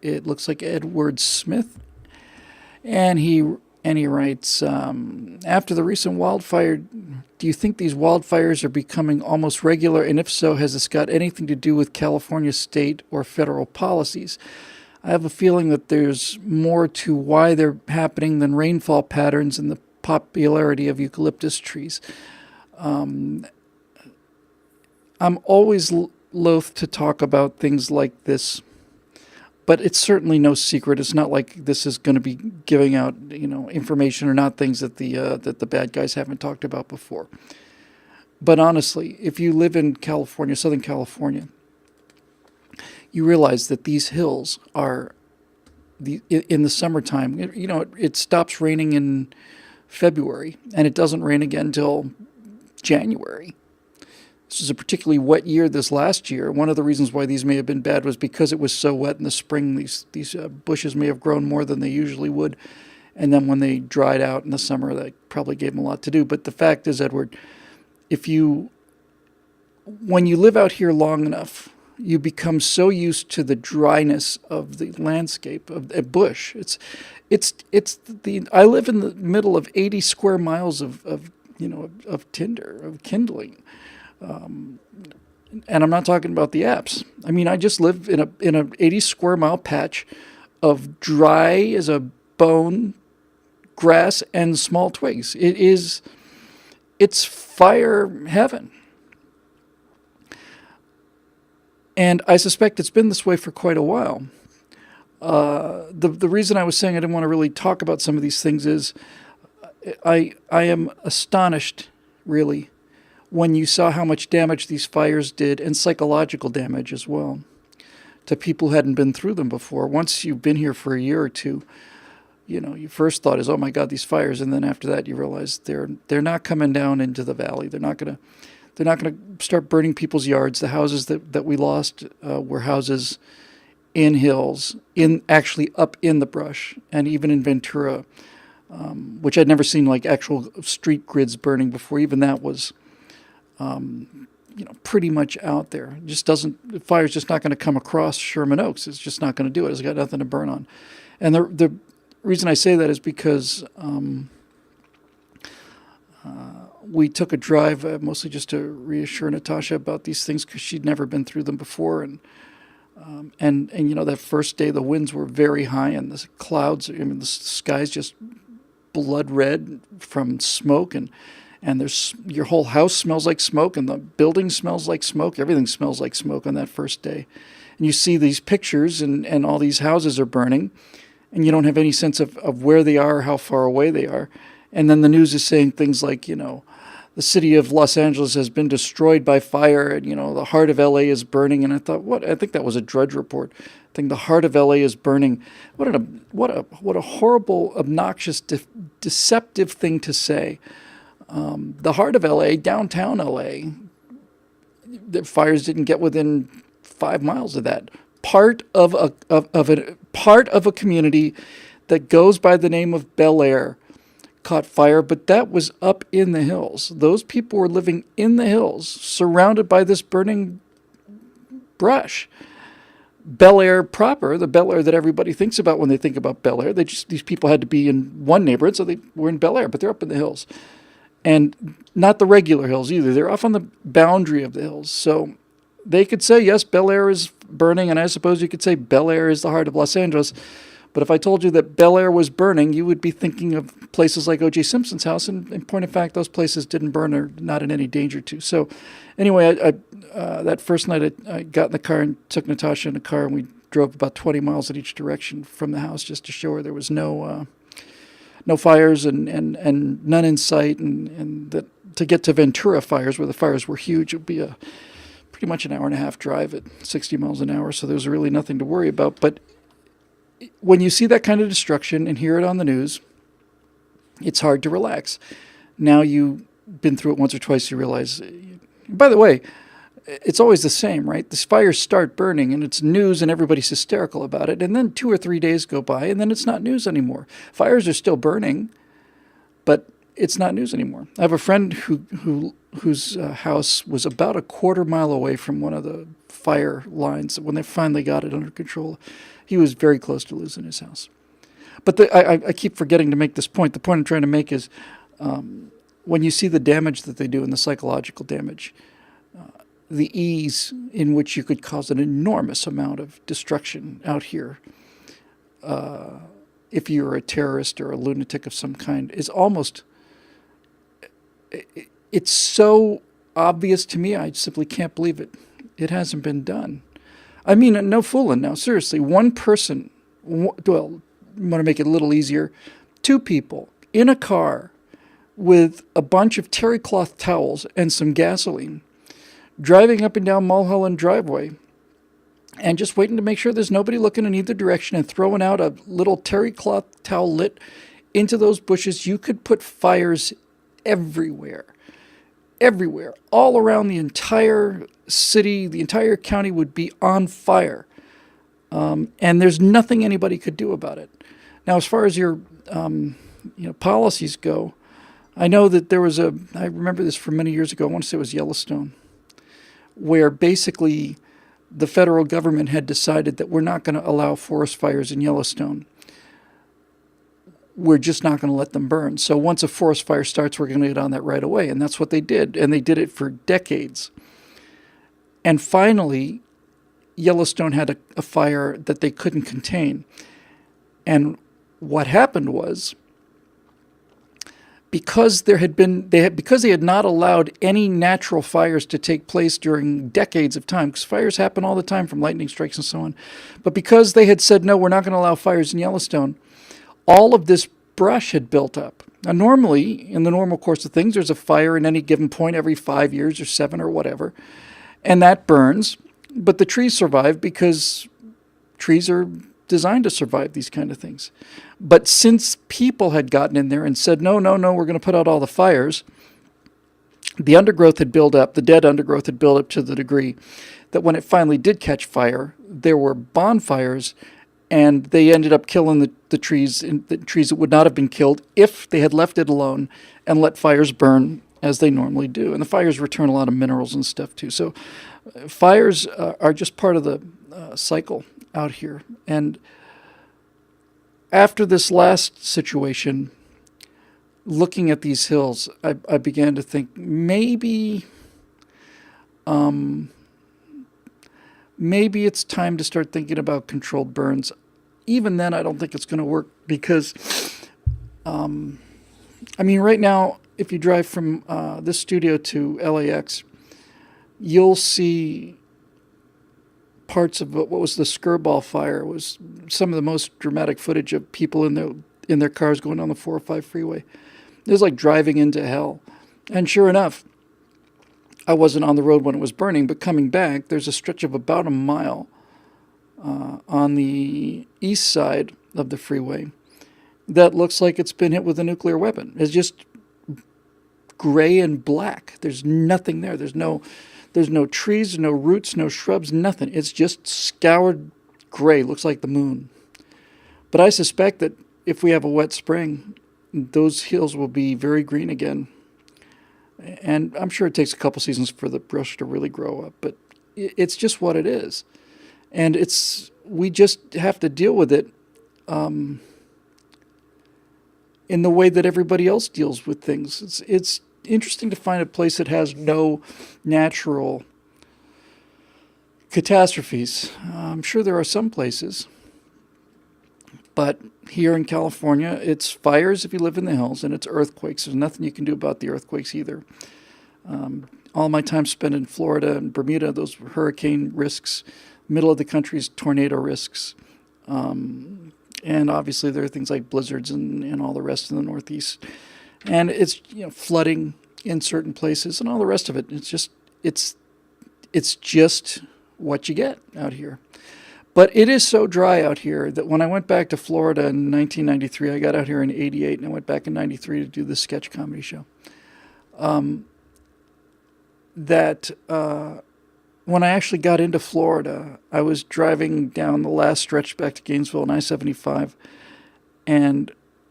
It looks like Edward Smith, and he writes, after the recent wildfire, do you think these wildfires are becoming almost regular? And if so, has this got anything to do with California state or federal policies? I have a feeling that there's more to why they're happening than rainfall patterns and the popularity of eucalyptus trees. I'm always loath to talk about things like this, but it's certainly no secret. It's not like this is going to be giving out, information or not things that the bad guys haven't talked about before. But honestly, if you live in California, Southern California, you realize that these hills are in the summertime. It stops raining in February, and it doesn't rain again until January. This is a particularly wet year this last year. One of the reasons why these may have been bad was because it was so wet in the spring. These bushes may have grown more than they usually would. And then when they dried out in the summer, that probably gave them a lot to do. But the fact is, Edward, when you live out here long enough, you become so used to the dryness of the landscape of a bush. I live in the middle of 80 square miles of tinder, of kindling. And I'm not talking about the apps. I mean, I just live in a 80 square mile patch of dry as a bone grass and small twigs. It's fire heaven. And I suspect it's been this way for quite a while. The reason I was saying I didn't want to really talk about some of these things is I am astonished, really, when you saw how much damage these fires did, and psychological damage as well, to people who hadn't been through them before. Once you've been here for a year or two, your first thought is, oh my God, these fires, and then after that you realize they're not coming down into the valley. They're not gonna start burning people's yards. The houses that we lost were houses in hills, actually up in the brush, and even in Ventura, which I'd never seen like actual street grids burning before. Even that was pretty much out there. The fire's just not going to come across Sherman Oaks. It's just not going to do it. It's got nothing to burn on. And the reason I say that is because we took a drive, mostly just to reassure Natasha about these things because she'd never been through them before. And that first day the winds were very high and the clouds, the sky's just blood red from smoke, and there's your whole house smells like smoke, and the building smells like smoke. Everything smells like smoke on that first day. And you see these pictures, and all these houses are burning, and you don't have any sense of where they are, how far away they are. And then the news is saying things like, the city of Los Angeles has been destroyed by fire, and, the heart of LA is burning. And I thought, what? I think that was a Drudge report. I think the heart of LA is burning. What a horrible, obnoxious, deceptive thing to say. The heart of LA, downtown LA, the fires didn't get within 5 miles of that. Part of a community that goes by the name of Bel Air caught fire, but that was up in the hills. Those people were living in the hills, surrounded by this burning brush. Bel Air proper, the Bel Air that everybody thinks about when they think about Bel Air, these people had to be in one neighborhood, so they were in Bel Air, but they're up in the hills. And not the regular hills either. They're off on the boundary of the hills. So they could say, yes, Bel Air is burning, and I suppose you could say Bel Air is the heart of Los Angeles. But if I told you that Bel Air was burning, you would be thinking of places like O.J. Simpson's house. And in point of fact, those places didn't burn or not in any danger to. So anyway, that first night I got in the car and took Natasha in the car, and we drove about 20 miles in each direction from the house just to show her there was no fires and none in sight. And that to get to Ventura fires, where the fires were huge, it would be pretty much an hour and a half drive at 60 miles an hour. So there was really nothing to worry about. But when you see that kind of destruction and hear it on the news, it's hard to relax. Now you've been through it once or twice, you realize, by the way, it's always the same, right? The fires start burning and it's news and everybody's hysterical about it. And then 2 or 3 days go by and then it's not news anymore. Fires are still burning, but it's not news anymore. I have a friend whose house was about a quarter mile away from one of the fire lines when they finally got it under control. He was very close to losing his house. But I keep forgetting to make this point. The point I'm trying to make is when you see the damage that they do and the psychological damage, the ease in which you could cause an enormous amount of destruction out here, if you're a terrorist or a lunatic of some kind, is almost, it's so obvious to me, I simply can't believe it. It hasn't been done. I mean, no fooling now, seriously. One person, well, I want to make it a little easier, 2 people in a car with a bunch of terry cloth towels and some gasoline, driving up and down Mulholland driveway and just waiting to make sure there's nobody looking in either direction and throwing out a little terry cloth towel lit into those bushes. You could put fires everywhere, all around the entire city. The entire county would be on fire. And there's nothing anybody could do about it. Now, as far as your policies go, I know that there was I remember this from many years ago, I want to say it was Yellowstone, where basically the federal government had decided that we're not going to allow forest fires in Yellowstone. We're just not going to let them burn. So once a forest fire starts, we're going to get on that right away. And that's what they did. And they did it for decades. And finally, Yellowstone had a fire that they couldn't contain. And what happened was, because they had not allowed any natural fires to take place during decades of time, because fires happen all the time from lightning strikes and so on, but because they had said, no, we're not going to allow fires in Yellowstone, all of this brush had built up. Now, normally, in the normal course of things, there's a fire in any given point every 5 years or 7 or whatever, and that burns, but the trees survive because trees are designed to survive these kind of things. But since people had gotten in there and said, no, we're going to put out all the fires, the undergrowth had built up, the dead undergrowth had built up to the degree that when it finally did catch fire, there were bonfires, and they ended up killing the trees that would not have been killed if they had left it alone and let fires burn as they normally do. And the fires return a lot of minerals and stuff too. So fires are just part of the cycle out here. And after this last situation, looking at these hills, I began to think maybe it's time to start thinking about controlled burns. Even then, I don't think it's going to work because, right now, if you drive from this studio to LAX, you'll see parts of what was the Skirball fire. It was some of the most dramatic footage of people in their cars going on the 405 freeway. It was like driving into hell. And sure enough, I wasn't on the road when it was burning, but coming back, there's a stretch of about a mile on the east side of the freeway that looks like it's been hit with a nuclear weapon. It's just gray and black. There's nothing there. There's no trees, no roots, no shrubs, nothing. It's just scoured gray. Looks like the moon. But I suspect that if we have a wet spring, those hills will be very green again. And I'm sure it takes a couple seasons for the brush to really grow up, but it's just what it is. And we just have to deal with it in the way that everybody else deals with things. It's interesting to find a place that has no natural catastrophes. I'm sure there are some places, but here in California, it's fires if you live in the hills, and it's earthquakes. There's nothing you can do about the earthquakes either. All my time spent in Florida and Bermuda, those were hurricane risks. Middle of the country's tornado risks. And obviously there are things like blizzards and all the rest in the Northeast. And it's flooding in certain places and all the rest of it. It's just what you get out here. But it is so dry out here that when I went back to Florida in 1993, I got out here in 88 and I went back in 93 to do this sketch comedy show. When I actually got into Florida, I was driving down the last stretch back to Gainesville on I-75, and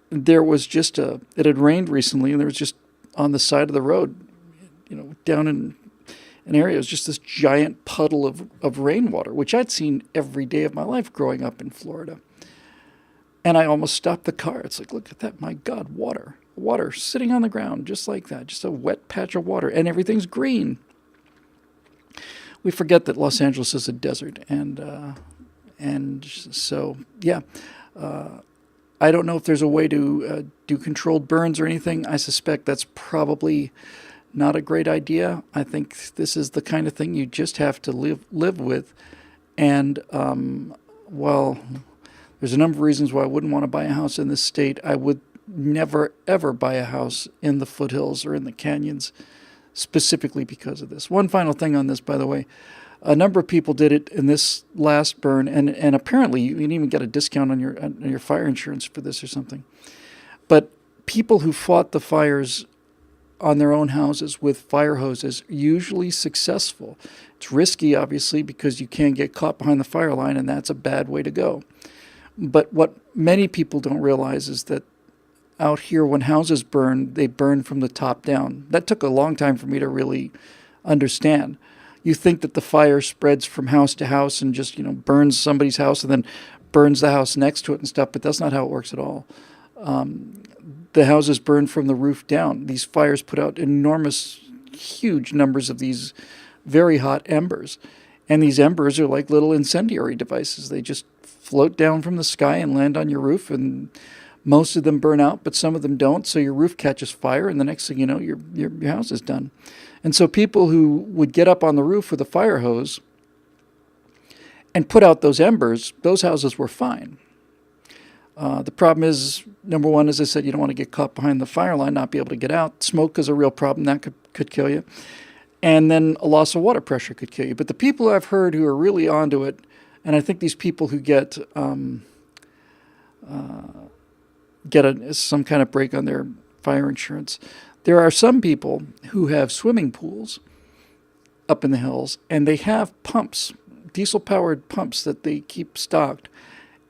there was just it had rained recently, and there was just on the side of the road, down an area. It was just this giant puddle of rainwater, which I'd seen every day of my life growing up in Florida. And I almost stopped the car. It's like, look at that. My God, water. Water sitting on the ground just like that. Just a wet patch of water. And everything's green. We forget that Los Angeles is a desert. And so, yeah. I don't know if there's a way to do controlled burns or anything. I suspect that's probably not a great idea. I think this is the kind of thing you just have to live with. And while there's a number of reasons why I wouldn't want to buy a house in this state, I would never, ever buy a house in the foothills or in the canyons specifically because of this. One final thing on this, by the way. A number of people did it in this last burn, and apparently you can even get a discount on your fire insurance for this or something. But people who fought the fires on their own houses with fire hoses are usually successful. It's risky, obviously, because you can get caught behind the fire line, and that's a bad way to go. But what many people don't realize is that out here, when houses burn, they burn from the top down. That took a long time for me to really understand. You think that the fire spreads from house to house and just, burns somebody's house and then burns the house next to it and stuff, but that's not how it works at all. The houses burn from the roof down. These fires put out enormous, huge numbers of these very hot embers. And these embers are like little incendiary devices. They just float down from the sky and land on your roof, and most of them burn out, but some of them don't. So your roof catches fire, and the next thing you know, your house is done. And so people who would get up on the roof with a fire hose and put out those embers, those houses were fine. The problem is, number one, as I said, you don't want to get caught behind the fire line, not be able to get out. Smoke is a real problem. That could kill you. And then a loss of water pressure could kill you. But the people I've heard who are really onto it, and I think these people who get some kind of break on their fire insurance, there are some people who have swimming pools up in the hills, and they have pumps, diesel-powered pumps that they keep stocked,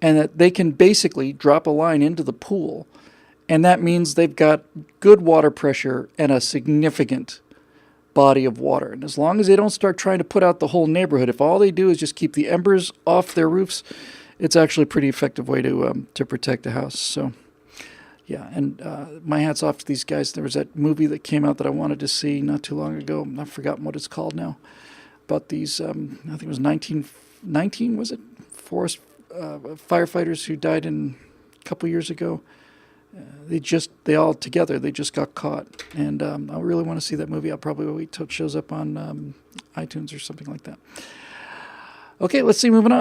and that they can basically drop a line into the pool, and that means they've got good water pressure and a significant body of water. And as long as they don't start trying to put out the whole neighborhood, if all they do is just keep the embers off their roofs, it's actually a pretty effective way to protect a house. So, yeah, and my hat's off to these guys. There was that movie that came out that I wanted to see not too long ago. I've forgotten what it's called now. About these, I think it was 19, was it? Forest firefighters who died a couple years ago. They all together, they just got caught. And I really want to see that movie. I'll probably wait till it shows up on iTunes or something like that. Okay, let's see, moving on.